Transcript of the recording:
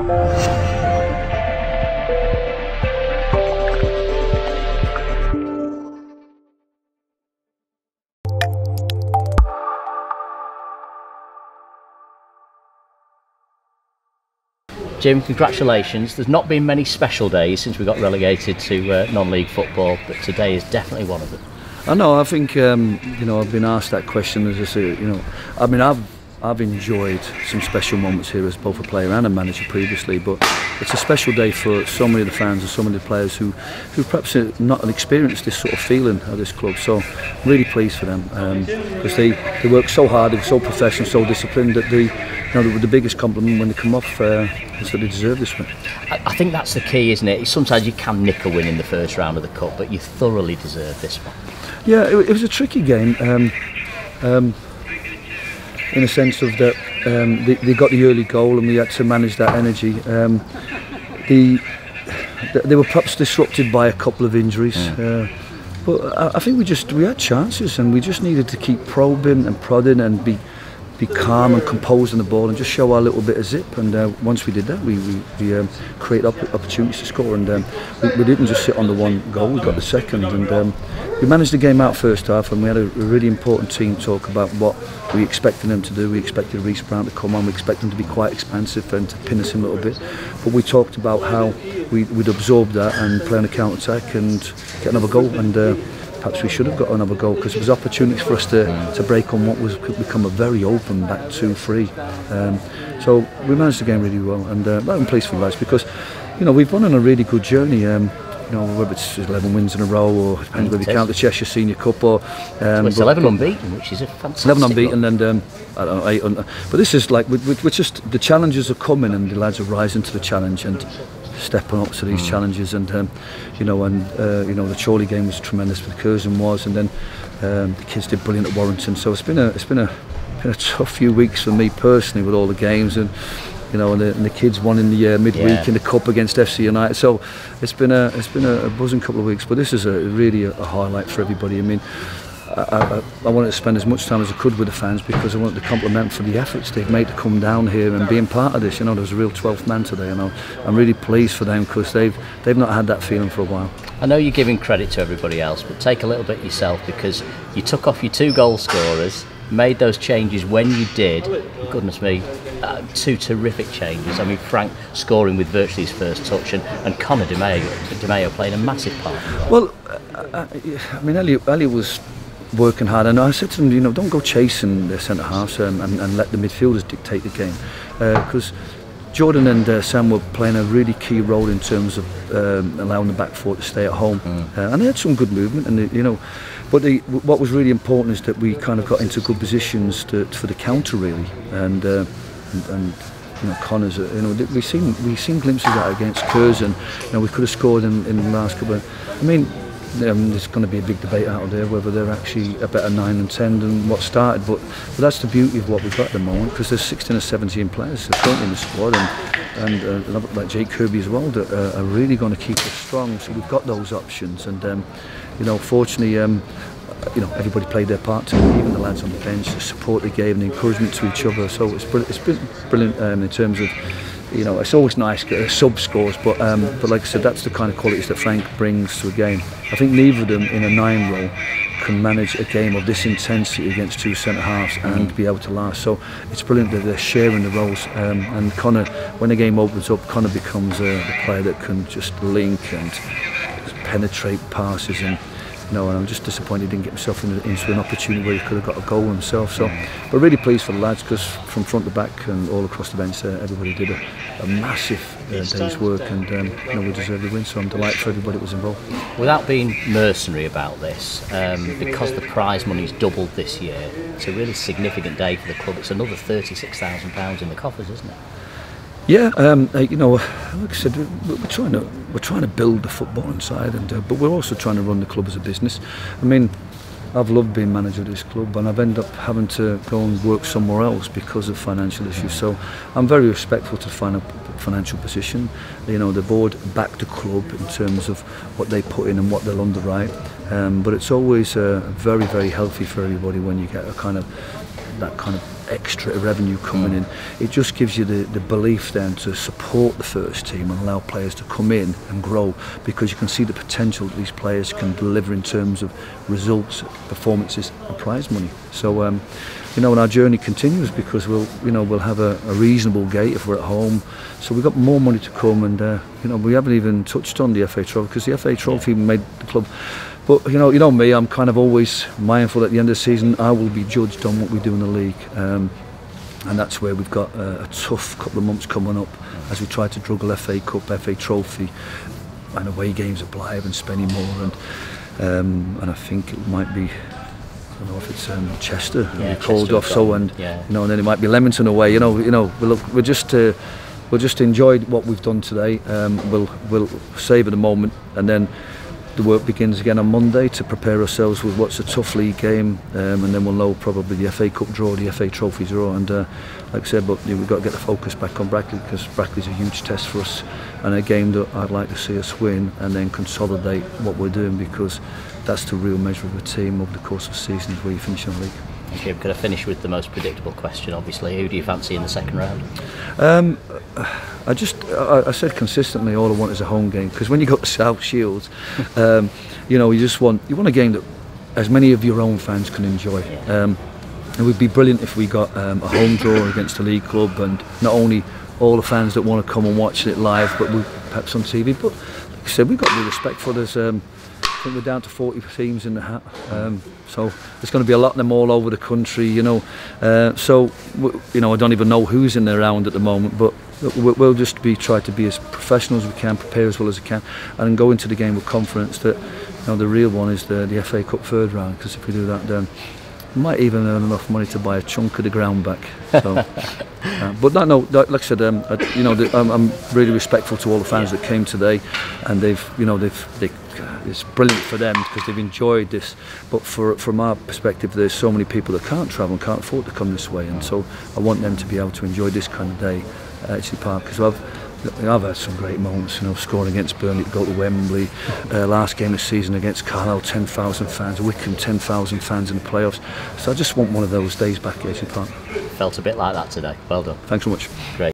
Jim, congratulations. There's not been many special days since we got relegated to non-league football, but today is definitely one of them. I know. I think you know, I've been asked that question. As I say, you know, I mean, I've enjoyed some special moments here as both a player and a manager previously, but it's a special day for so many of the fans and so many of the players who perhaps not experienced this sort of feeling at this club. So I'm really pleased for them because they work so hard, they're so professional, so disciplined that the biggest compliment when they come off is that they deserve this win. I think that's the key, isn't it? Sometimes you can nick a win in the first round of the cup, but you thoroughly deserve this one. Yeah, it was a tricky game. In a sense of that they got the early goal and we had to manage that energy. They were perhaps disrupted by a couple of injuries, but I think we had chances and we just needed to keep probing and prodding and be calm and composed on the ball and just show our little bit of zip. And once we did that, we created opportunities to score, and we didn't just sit on the one goal. We got the second, and we managed the game out first half, and we had a really important team talk about what we expected them to do. We expected Reece Brown to come on, we expected them to be quite expansive and to pin us in a little bit, but we talked about how we'd absorb that and play on a counter-attack and get another goal. And perhaps we should have got another goal because there was opportunities for us to break on what could become a very open back 2-3. So we managed the game really well, and I'm pleased for the lads because, you know, we've gone on a really good journey. You know, whether it's 11 wins in a row or depends whether you count the Cheshire Senior Cup or well, it's 11 unbeaten, which is a fantastic 11 unbeaten and I don't know, 8 but this is like we're just, the challenges are coming and the lads are rising to the challenge and stepping up to these challenges. And you know, the Chorley game was tremendous, but Keighren was, and then the kids did brilliant at Warrington. So it's been a tough few weeks for me personally with all the games, and you know, and the kids won in the midweek in the cup against FC United. So it's been a buzzing couple of weeks, but this is really a highlight for everybody. I mean, I wanted to spend as much time as I could with the fans because I wanted to compliment for the efforts they've made to come down here and being part of this. You know, there was a real 12th man today, and I'm really pleased for them because they've not had that feeling for a while. I know you're giving credit to everybody else, but take a little bit yourself because you took off your 2 goal scorers, made those changes when you did. Goodness me, 2 terrific changes. I mean, Frank scoring with virtually his first touch, and Connor Di Maio playing a massive part. Well, I mean, Elliot was working hard, and I said to them, you know, don't go chasing the centre halves and let the midfielders dictate the game, because Jordan and Sam were playing a really key role in terms of allowing the back four to stay at home, and they had some good movement, and you know, but what was really important is that we kind of got into good positions for the counter really, and you know, Connor's, you know, we've seen glimpses of that against Keighren. You know, we could have scored in the last couple of, I mean, there's going to be a big debate out there whether they're actually a better 9 and 10 than what started, but that's the beauty of what we've got at the moment, because there's 16 or 17 players currently in the squad, and like Jake Kirby as well, that are really going to keep us strong. So we've got those options, and you know, fortunately, you know, everybody played their part too, even the lads on the bench, the support they gave and the encouragement to each other. So it's been brilliant in terms of, you know, it's always nice to get sub scores, but like I said, that's the kind of qualities that Frank brings to a game. I think neither of them in a 9 role can manage a game of this intensity against 2 centre halves and be able to last. So it's brilliant that they're sharing the roles, and Connor, when the game opens up, Connor becomes the player that can just link and penetrate passes, and you know, and I'm just disappointed he didn't get himself into an opportunity where he could have got a goal himself. So, but really pleased for the lads, because from front to back and all across the bench there, everybody did a massive day's work, and you know, we deserve the win. So I'm delighted for everybody that was involved. Without being mercenary about this, because the prize money's doubled this year, it's a really significant day for the club. It's another £36,000 in the coffers, isn't it? Yeah, you know, like I said, we're trying to build the football inside, and but we're also trying to run the club as a business. I mean, I've loved being manager of this club, and I've ended up having to go and work somewhere else because of financial issues. So I'm very respectful to the financial position. You know, the board back the club in terms of what they put in and what they'll underwrite. But it's always very, very healthy for everybody when you get that kind of extra revenue coming in. It just gives you the belief then to support the first team and allow players to come in and grow, because you can see the potential that these players can deliver in terms of results, performances and prize money. So you know, and our journey continues, because we'll have a reasonable gate if we're at home. So we've got more money to come, and you know, we haven't even touched on the FA Trophy, because the FA Trophy made the club. But you know me, I'm kind of always mindful at the end of the season I will be judged on what we do in the league, and that's where we've got a tough couple of months coming up as we try to juggle FA Cup, FA Trophy, and away games at Blythe and Spennymoor, and I think it might be, I don't know if it's Chester called off, so, and you know, and then it might be Leamington away. You know, we'll just enjoy what we've done today. We'll savour the moment, and then the work begins again on Monday to prepare ourselves with what's a tough league game, and then we'll know probably the FA Cup draw, the FA Trophy draw, and like I said, but we've got to get the focus back on Brackley, because Brackley's a huge test for us, and a game that I'd like to see us win and then consolidate what we're doing, because that's the real measure of a team over the course of the season, is where you finish in the league. Okay, we're going to finish with the most predictable question, obviously. Who do you fancy in the second round? I said consistently all I want is a home game, because when you go to South Shields, you know, you want a game that as many of your own fans can enjoy. It would be brilliant if we got a home draw against a league club, and not only all the fans that want to come and watch it live, but perhaps on TV. But like I said, we've got to be respectful. I think we're down to 40 teams in the hat, so there's going to be a lot of them all over the country, you know. So you know, I don't even know who's in the round at the moment, but we'll just try to be as professional as we can, prepare as well as we can, and go into the game with confidence that, you know, the real one is the FA Cup third round, because if we do that, then we might even earn enough money to buy a chunk of the ground back. So, but like I said, you know, I'm really respectful to all the fans that came today, and it's brilliant for them because they've enjoyed this. But from our perspective, there's so many people that can't travel and can't afford to come this way, and so I want them to be able to enjoy this kind of day at Edgeley Park, because I've had some great moments, you know, scoring against Burnley to go to Wembley, last game of the season against Carlisle, 10,000 fans, Wickham, 10,000 fans in the playoffs. So I just want one of those days back at Edgeley Park. Felt a bit like that today. Well done. Thanks so much. Great.